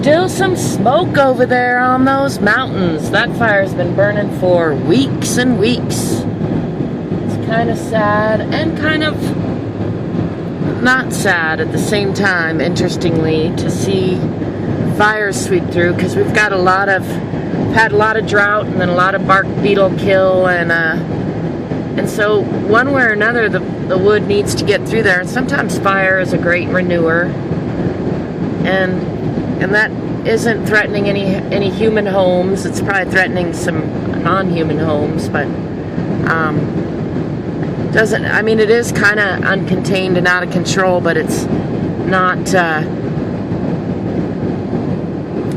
still some smoke over there on those mountains. That fire's been burning for weeks and weeks. It's kind of sad and kind of not sad at the same time, interestingly, to see fires sweep through, because we've got had a lot of drought and then a lot of bark beetle kill, and so one way or another the wood needs to get through there, and sometimes fire is a great renewer, and that isn't threatening any human homes. It's probably threatening some non-human homes, but it is kind of uncontained and out of control, but it's not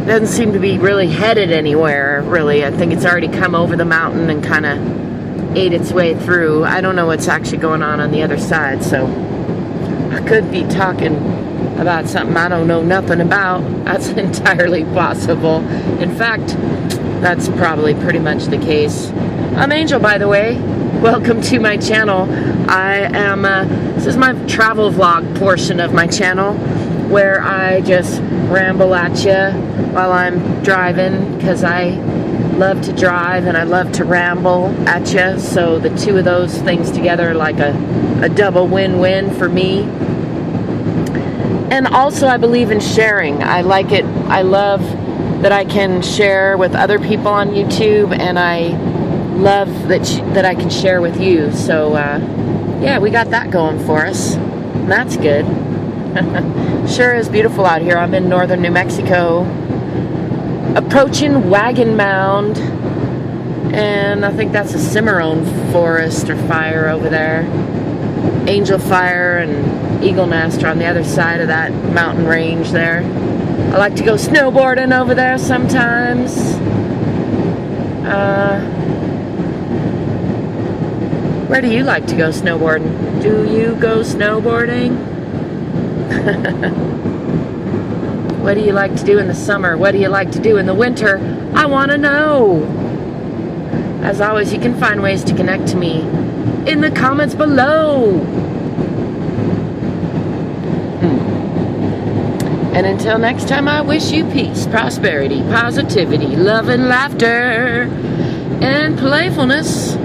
doesn't seem to be really headed anywhere, really. I think it's already come over the mountain and kind of ate its way through. I don't know what's actually going on the other side, so I could be talking about something I don't know nothing about. That's entirely possible. In fact, that's probably pretty much the case. I'm Angel, by the way. Welcome to my channel. This is my travel vlog portion of my channel, where I just ramble at you while I'm driving, because I love to drive and I love to ramble at you. So the two of those things together are like a double win-win for me. And also, I believe in sharing. I like it. I love that I can share with other people on YouTube, and I love that I can share with you. So yeah, we got that going for us, and that's good. Sure is beautiful out here. I'm in northern New Mexico, approaching Wagon Mound, and I think that's a cimarron forest or fire over there. Angel Fire and Eagle Nest are on the other side of that mountain range there. I like to go snowboarding over there sometimes. Where do you like to go snowboarding? Do you go snowboarding? What do you like to do in the summer? What do you like to do in the winter? I want to know. As always, you can find ways to connect to me in the comments below. And until next time, I wish you peace, prosperity, positivity, love and laughter, and playfulness.